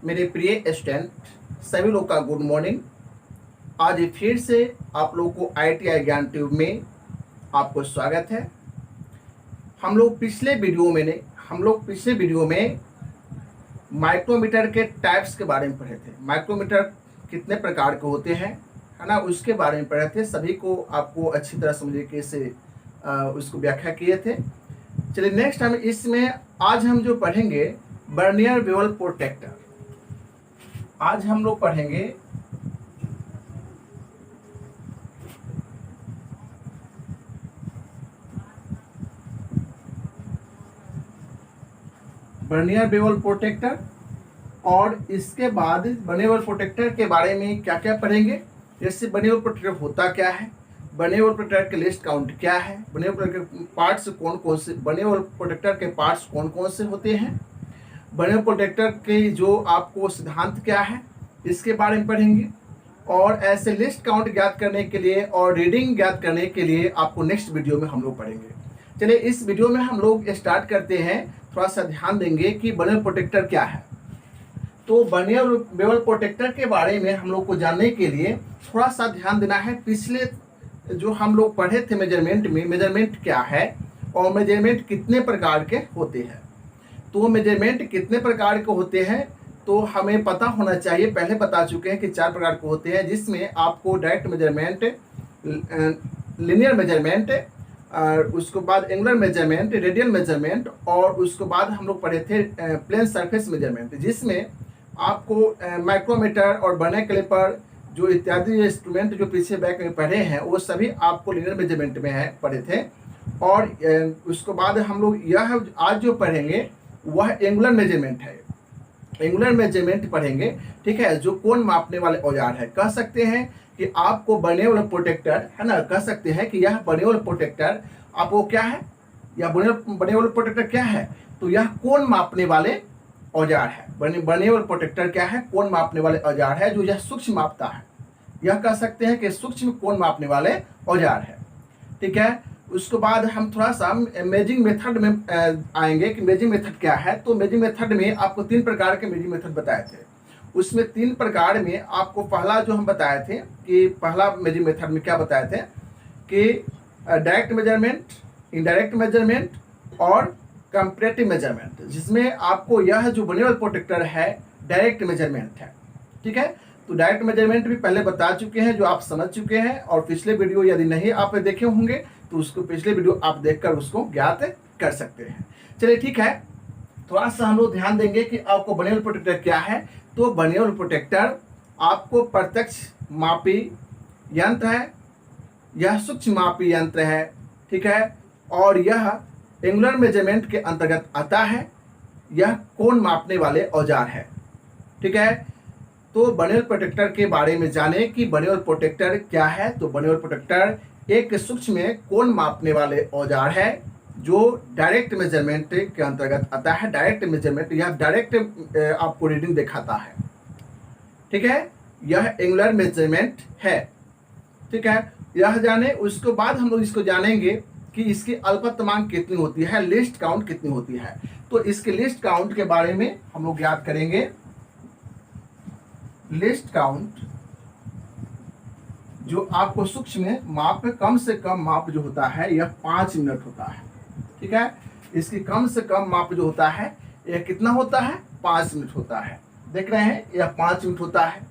मेरे प्रिय स्टूडेंट सभी लोग का गुड मॉर्निंग। आज फिर से आप लोगों को IITI ज्ञान ट्यूब में आपको स्वागत है। हम लोग पिछले वीडियो में माइक्रोमीटर के टाइप्स के बारे में पढ़े थे। माइक्रोमीटर कितने प्रकार के होते हैं, है ना, उसके बारे में पढ़े थे। सभी को आपको अच्छी तरह समझे कैसे उसको व्याख्या किए थे। चलिए नेक्स्ट आज हम जो पढ़ेंगे बर्नियर बेवल प्रोटेक्टर। आज हम लोग पढ़ेंगे बर्नियर बेवल प्रोटेक्टर, और इसके बाद बर्नियर बेवल प्रोटेक्टर के बारे में क्या क्या पढ़ेंगे। जैसे बर्नियर बेवल प्रोटेक्टर होता क्या है, बर्नियर बेवल प्रोटेक्टर के लिस्ट काउंट क्या है, बर्नियर बेवल प्रोटेक्टर पार्ट्स कौन कौन से, बर्नियर बेवल प्रोटेक्टर के पार्ट्स कौन कौन से होते हैं, बर्नियर प्रोटेक्टर के जो आपको सिद्धांत क्या है इसके बारे में पढ़ेंगे। और ऐसे लिस्ट काउंट ज्ञात करने के लिए और रीडिंग ज्ञात करने के लिए आपको नेक्स्ट वीडियो में हम लोग पढ़ेंगे। चलिए इस वीडियो में हम लोग स्टार्ट करते हैं। थोड़ा सा ध्यान देंगे कि बर्नियर प्रोटेक्टर क्या है। तो बर्नियर बेवल प्रोटेक्टर के बारे में हम लोग को जानने के लिए थोड़ा सा ध्यान देना है। पिछले जो हम लोग पढ़े थे मेजरमेंट क्या है और मेजरमेंट कितने प्रकार के होते हैं। तो मेजरमेंट कितने प्रकार के होते हैं तो हमें पता होना चाहिए। पहले बता चुके हैं कि 4 प्रकार के होते हैं, जिसमें आपको डायरेक्ट मेजरमेंट, लिनियर मेजरमेंट, उसके बाद एंगुलर मेजरमेंट, रेडियल मेजरमेंट, और उसके बाद हम लोग पढ़े थे प्लेन सरफेस मेजरमेंट, जिसमें आपको माइक्रोमीटर और बर्नियर कैलिपर जो इत्यादि इंस्ट्रूमेंट जो पीछे बैक में पढ़े हैं वो सभी आपको लिनियर मेजरमेंट में है पढ़े थे। और उसके बाद हम लोग यह आज जो पढ़ेंगे वह एंगुलर मेजरमेंट है। एंगुलर मेजरमेंट पढ़ेंगे, ठीक है, जो कोण मापने वाले औजार है। कह सकते हैं कि आपको बर्नियर बेवल प्रोटेक्टर, है ना, कह सकते हैं कि यह बर्नियर बेवल प्रोटेक्टर आपको क्या है, यह बर्नियर बेवल प्रोटेक्टर क्या है, तो यह कोण मापने वाले औजार है। बर्नियर बेवल प्रोटेक्टर क्या है, कोण मापने वाले औजार है, जो यह सूक्ष्म मापता है। यह कह सकते हैं कि सूक्ष्म कोण मापने वाले औजार है, ठीक है। उसके बाद हम थोड़ा सा मेजिंग मेथड में आएंगे कि मेजिंग मेथड क्या है। तो मेजिंग मेथड में आपको 3 प्रकार के मेजिंग मेथड बताए थे। उसमें 3 प्रकार में आपको पहला जो हम बताए थे कि पहला मेजिंग मेथड में क्या बताए थे कि डायरेक्ट मेजरमेंट, इनडायरेक्ट मेजरमेंट और कंपैरेटिव मेजरमेंट, जिसमें आपको यह जो बर्नियर बेवल प्रोटेक्टर है डायरेक्ट मेजरमेंट है, ठीक है। तो डायरेक्ट मेजरमेंट भी पहले बता चुके हैं, जो आप समझ चुके हैं। और पिछले वीडियो यदि नहीं आपने देखे होंगे तो उसको पिछले वीडियो आप देखकर उसको ज्ञात कर सकते हैं। चलिए ठीक है, थोड़ा सा हम लोग ध्यान देंगे कि आपको बर्नियर बेवल प्रोटेक्टर क्या है। तो बर्नियर बेवल प्रोटेक्टर आपको प्रत्यक्ष मापी यंत्र है, यह सूक्ष्म मापी यंत्र है, ठीक है, और यह एंगुलर मेजरमेंट के अंतर्गत आता है। यह कोण मापने औजार औजार है, ठीक है। तो बर्नियर बेवल प्रोटेक्टर के बारे में जाने कि बर्नियर बेवल प्रोटेक्टर क्या है। तो बर्नियर बेवल प्रोटेक्टर एक सूक्ष्म कोण मापने वाले औजार है जो डायरेक्ट मेजरमेंट के अंतर्गत आता है। डायरेक्ट मेजरमेंट यह डायरेक्ट आपको रीडिंग दिखाता है, ठीक है। यह एंगुलर मेजरमेंट है, ठीक है। यह जाने, उसके बाद हम लोग इसको जानेंगे कि इसकी अल्पतमांक कितनी होती है, लिस्ट काउंट कितनी होती है। तो इसके लिस्ट काउंट के बारे में हम लोग याद करेंगे। लिस्ट काउंट जो आपको सूक्ष्म माप, कम से कम माप जो होता है यह 5 मिनट होता है, ठीक है। इसकी कम से कम माप जो होता है यह कितना होता है, 5 मिनट होता है। देख रहे हैं, यह 5 मिनट होता है,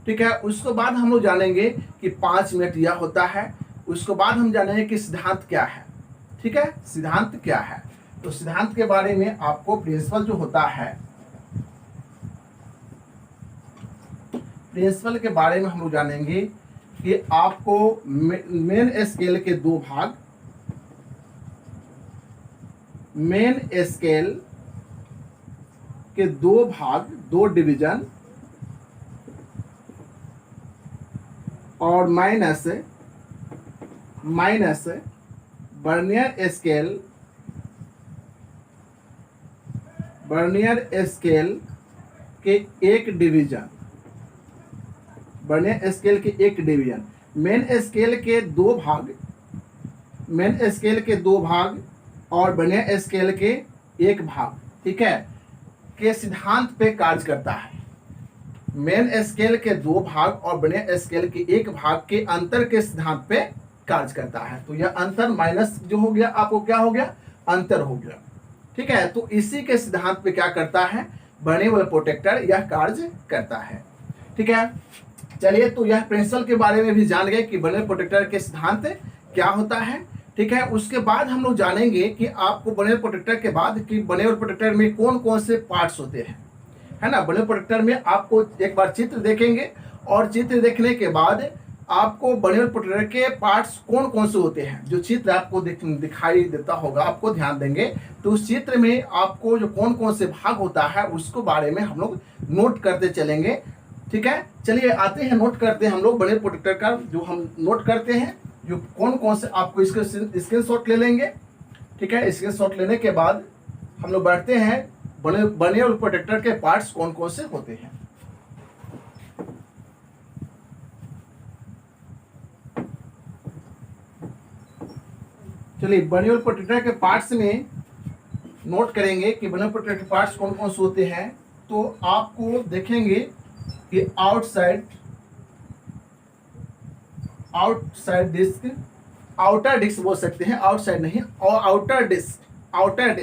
ठीक है। उसके बाद हम लोग जानेंगे कि 5 मिनट यह होता है। उसके बाद हम जानेंगे कि सिद्धांत क्या है, ठीक है, सिद्धांत क्या है। तो सिद्धांत के बारे में आपको प्रिंसिपल जो होता है, प्रिंसिपल के बारे में हम लोग जानेंगे कि आपको मेन स्केल के 2 भाग, मेन स्केल के 2 भाग, 2 डिवीजन, और माइनस बर्नियर स्केल के 1 डिवीजन, बर्नियर स्केल के 1 डिवीजन, मेन स्केल के 2 भाग, मेन स्केल के 2 भाग और बर्नियर स्केल के 1 भाग, ठीक है। के सिद्धांत पे कार्य करता है। मेन स्केल के 2 भाग और बड़े स्केल के 1 भाग के अंतर के सिद्धांत पे कार्य करता है। तो यह अंतर माइनस जो हो गया आपको क्या हो गया, अंतर हो गया। ठीक है, तो इसी के सिद्धांत पे क्या करता है, बर्निएबल प्रोटेक्टर यह कार्य करता है। ठीक है, चलिए तो यह प्रिंसिपल के बारे में भी जान गए कि बर्निएबल प्रोटेक्टर के सिद्धांत क्या होता है। ठीक है, उसके बाद हम लोग जानेंगे कि आपको बर्निएबल प्रोटेक्टर के बाद कि बर्निएबल प्रोटेक्टर में कौन कौन से पार्ट्स होते हैं, है ना। बर्निएबल प्रोटेक्टर में आपको एक बार चित्र देखेंगे और चित्र देखने के बाद आपको बर्निएबल प्रोटेक्टर के पार्ट्स कौन कौन से होते हैं, जो चित्र आपको दिखाई देता होगा, आपको ध्यान देंगे तो उस चित्र में आपको जो कौन कौन से भाग होता है उसको बारे में हम लोग नोट करते चलेंगे। ठीक है, चलिए आते हैं, नोट करते हैं हम लोग बर्निएबल प्रोटेक्टर का जो हम नोट करते हैं, जो कौन कौन से आपको इसके स्क्रीनशॉट ले लेंगे। ठीक है, स्क्रीनशॉट लेने के बाद हम लोग बढ़ते हैं बर्निएबल प्रोटेक्टर के पार्ट्स कौन कौन से होते हैं। चलिए बर्निएबल प्रोटेक्टर के पार्ट्स में नोट करेंगे कि बर्निएबल प्रोटेक्टर के पार्ट्स कौन कौन से होते हैं। तो आपको देखेंगे कि आउटसाइड डिस्क, आउटर डिस्क बोल सकते हैं, आउटसाइड नहीं, और आउटर डिस्क, आउटर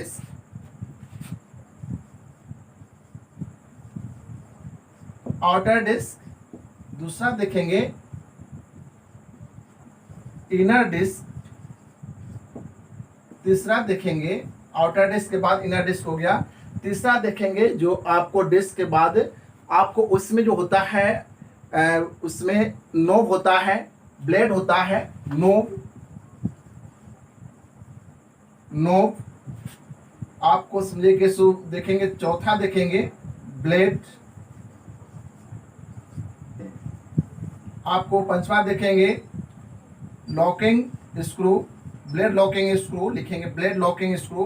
डिस्क। दूसरा देखेंगे इनर डिस्क। तीसरा देखेंगे आउटर डिस्क के बाद इनर डिस्क हो गया। तीसरा देखेंगे जो आपको डिस्क के बाद आपको उसमें जो होता है उसमें नोब होता है, ब्लेड होता है, नोब आपको समझे कि देखेंगे। चौथा देखेंगे ब्लेड, आपको पंचवा देखेंगे locking screw, blade locking screw लिखेंगे, blade locking screw,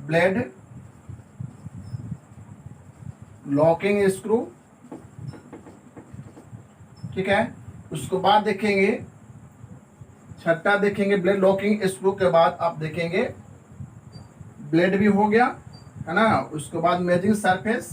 blade locking screw. ठीक है, उसके बाद देखेंगे छठा देखेंगे ब्लेड लॉकिंग स्क्रू के बाद आप देखेंगे ब्लेड भी हो गया, है ना। उसके बाद मेजरिंग सरफेस,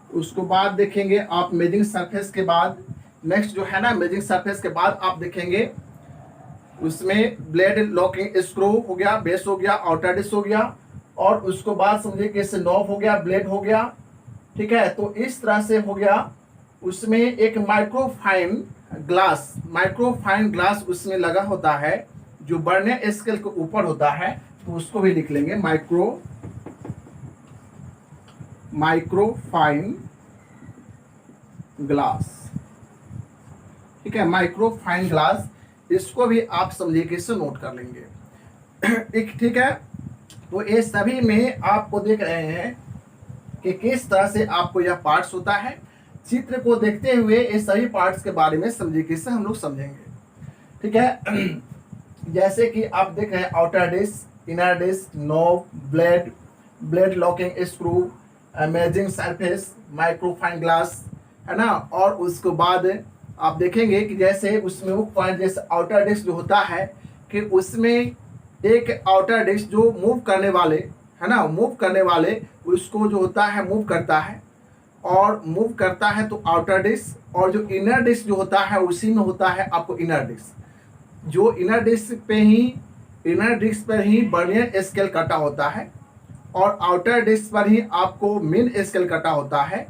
उसको बाद देखेंगे आप मेजरिंग सरफेस के बाद नेक्स्ट जो है ना, मेजरिंग सरफेस के बाद आप देखेंगे उसमें ब्लेड लॉकिंग स्क्रू हो गया, बेस हो गया, आउटर डिस्क हो गया, और उसको बाद समझिए कि इससे नॉब हो गया, ब्लेड हो गया। ठीक है, तो इस तरह से हो गया। उसमें एक माइक्रोफाइन ग्लास उसमें लगा होता है जो बर्नियर स्केल के ऊपर होता है, तो उसको भी लिख लेंगे माइक्रोफाइन ग्लास। ठीक है, माइक्रोफाइन ग्लास, इसको भी आप समझिए कि इससे नोट कर लेंगे। ठीक है, तो ये सभी में आपको देख रहे हैं कि किस तरह से आपको यह पार्ट्स होता है। चित्र को देखते हुए ये सभी पार्ट्स के बारे में समझिए कि इससे हम लोग समझेंगे। ठीक है, जैसे कि आप देख रहे हैं outer disc, inner disc, knob, blade locking screw, measuring surface, microfine glass, है ना। और उसके बाद आप देखेंगे कि जैसे उसमें वो पॉइंट जैसे आउटर डिस्क जो होता है कि उसमें एक आउटर डिस्क जो मूव करने वाले, है ना, मूव करने वाले उसको जो होता है मूव करता है, और मूव करता है तो आउटर डिस्क, और जो इनर डिस्क जो होता है उसी में होता है आपको इनर डिस्क। जो इनर डिस्क पर ही बर्नियर स्केल कटा होता है, और आउटर डिस्क पर ही आपको मेन स्केल कटा होता है।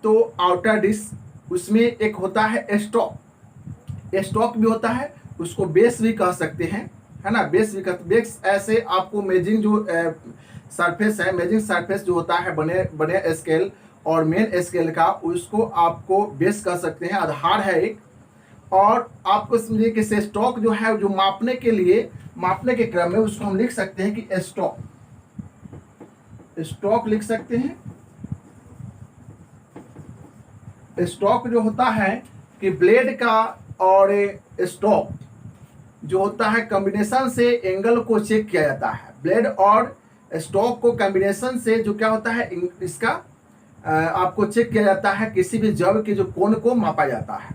तो आउटर डिस्क उसमें एक होता है स्टॉक भी होता है, उसको बेस भी कह सकते हैं, है ना। बेस ऐसे आपको मेजरिंग जो सरफेस है, मेजरिंग सरफेस जो होता है बर्नियर स्केल और मेन स्केल का, उसको आपको बेस कह सकते हैं, आधार है एक। और आपको समझिए कि स्टॉक जो है जो मापने के क्रम में उसको हम लिख सकते हैं कि स्टॉक लिख सकते हैं। स्टॉक जो होता है कि ब्लेड का और स्टॉक जो होता है कॉम्बिनेशन से एंगल को चेक किया जाता है। ब्लेड और स्टॉक को कॉम्बिनेशन से जो क्या होता है इसका आपको चेक किया जाता है, किसी भी जब के जो कोण को मापा जाता है।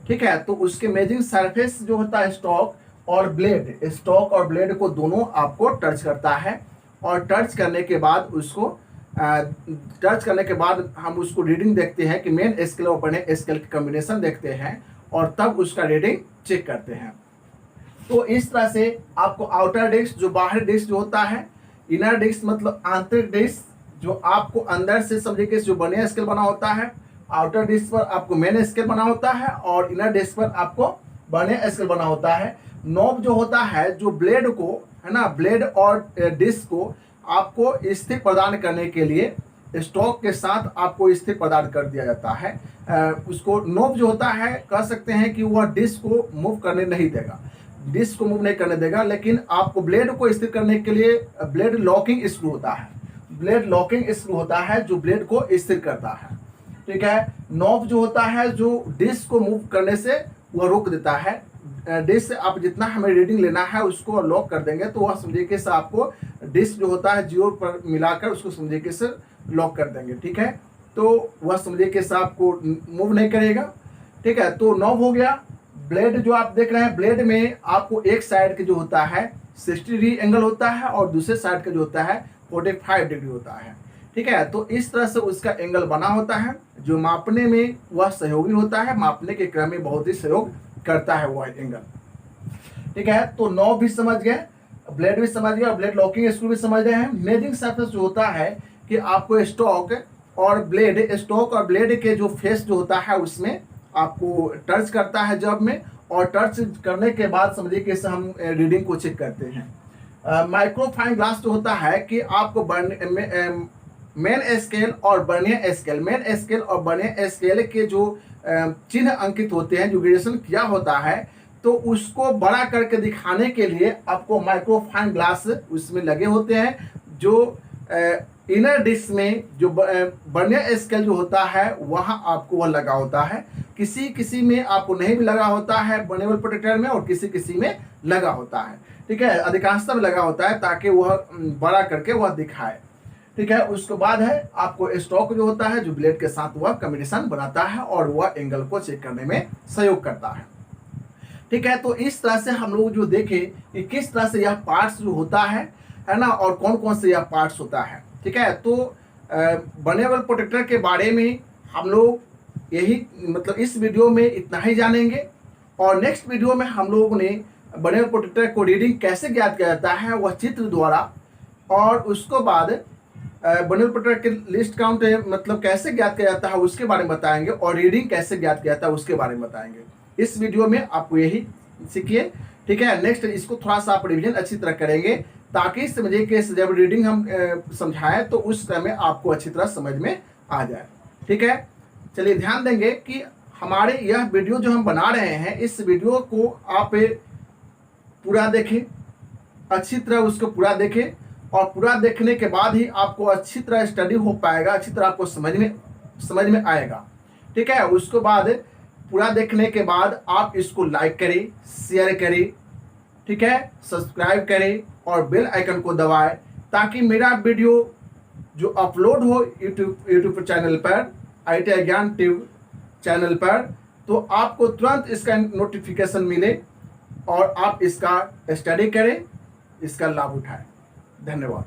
ठीक है। तो उसके मेजिंग सरफेस जो होता है स्टॉक और ब्लेड को दोनों आपको टच करता है, और टच करने के बाद हम उसको रीडिंग देखते हैं कि मेन स्केल और बने स्केल की कॉम्बिनेशन देखते हैं, और तब उसका रीडिंग चेक करते हैं। तो इस तरह से आपको आउटर डिस्क, जो बाहरी डिस्क जो होता है, इनर डिस्क मतलब आंतरिक डिस्क, जो आपको अंदर से समझिए कि जो बने स्केल बना होता है, आउटर डिस्क पर आपको मेन स्केल बना होता है, और इनर डिस्क पर आपको बने स्केल बना होता है। नॉब जो होता है, जो ब्लेड को है ना, ब्लेड और डिस्क को आपको स्थिर प्रदान करने के लिए स्टॉक के साथ आपको स्थिर प्रदान कर दिया जाता है। उसको नॉब जो होता है, कह सकते हैं कि वह डिस्क को मूव करने नहीं देगा, डिस्क को मूव नहीं करने देगा, लेकिन आपको ब्लेड को स्थिर करने के लिए ब्लेड लॉकिंग स्क्रू होता है, जो ब्लेड को स्थिर करता है। ठीक है। नॉब जो होता है, जो डिस्क को मूव करने से वह रोक देता है। डिस्क से आप जितना हमें रीडिंग लेना है उसको लॉक कर देंगे, तो वह समझिए कि से आपको डिस्क जो होता है जीरो पर मिलाकर उसको समझिए कि से लॉक कर देंगे। ठीक है। तो वह समझिए कि से आपको मूव नहीं करेगा। ठीक है। तो नॉब हो गया। ब्लेड जो आप देख रहे हैं, ब्लेड में आपको एक साइड के जो होता है 60 डिग्री एंगल होता है, और दूसरे साइड का जो होता है 45 डिग्री होता है। ठीक है। तो इस तरह से उसका एंगल बना होता है, जो मापने में वह सहयोगी होता है, मापने के क्रम में बहुत ही सहयोग करता है वह एंगल। ठीक है। तो नॉब भी समझ गए, ब्लेड भी समझ गए, और ब्लेड लॉकिंग स्क्रू भी समझ रहे हैं। मेजिंग सरफेस जो होता है कि आपको स्टॉक और ब्लेड के जो फेस जो होता है उसमें आपको टच करता है जब में, और टच करने के बाद समझिए कि हम रीडिंग को चेक करते हैं। माइक्रोफाइन ग्लास जो होता है कि आपको मेन स्केल और बर्नियर स्केल के जो चिन्ह अंकित होते हैं, जो ग्रेडेशन किया होता है, तो उसको बड़ा करके दिखाने के लिए आपको माइक्रोफाइन ग्लास उसमें लगे होते हैं। जो इनर डिस्क में जो बर्नियर स्केल जो होता है वहाँ आपको वह लगा होता है। किसी में आपको नहीं भी लगा होता है बर्नेबल प्रोटेक्टर में, और किसी में लगा होता है। ठीक है। अधिकांशतः में लगा होता है ताकि वह बड़ा करके वह दिखाए। ठीक है। उसके बाद है आपको स्टॉक जो होता है, जो ब्लेड के साथ वह कॉम्बिनेशन बनाता है, और वह एंगल को चेक करने में सहयोग करता है। ठीक है। तो इस तरह से हम लोग जो देखे कि किस तरह से यह पार्ट्स जो होता है ना, और कौन कौन से यह पार्ट्स होता है। ठीक है। तो बर्नेबल प्रोटेक्टर के बारे में हम लोग यही मतलब इस वीडियो में इतना ही जानेंगे, और नेक्स्ट वीडियो में हम लोगों ने बर्नेबल प्रोटेक्टर को रीडिंग कैसे ज्ञात किया जाता है वह चित्र द्वारा, और उसको बाद बर्नेबल प्रोटेक्टर के लिस्ट काउंट मतलब कैसे ज्ञात किया जाता है उसके बारे में बताएंगे, और रीडिंग कैसे ज्ञात किया जाता है उसके बारे में बताएंगे। इस वीडियो में आपको यही सीखिए। ठीक है। नेक्स्ट इसको थोड़ा सा आप रिविजन अच्छी तरह करेंगे, ताकि समझिए कि जब रीडिंग हम समझाएं तो उस समय आपको अच्छी तरह समझ में आ जाए। ठीक है। चलिए ध्यान देंगे कि हमारे यह वीडियो जो हम बना रहे हैं, इस वीडियो को आप पूरा देखें, अच्छी तरह उसको पूरा देखें, और पूरा देखने के बाद ही आपको अच्छी तरह स्टडी हो पाएगा, अच्छी तरह आपको समझ में आएगा। ठीक है। उसके बाद पूरा देखने के बाद आप इसको लाइक करें, शेयर करें, ठीक है, सब्सक्राइब करें, और बेल आइकन को दबाएं, ताकि मेरा वीडियो जो अपलोड हो यूट्यूब चैनल पर, ITI ज्ञान ट्यूब चैनल पर, तो आपको तुरंत इसका नोटिफिकेशन मिले, और आप इसका स्टडी करें, इसका लाभ उठाएं। धन्यवाद।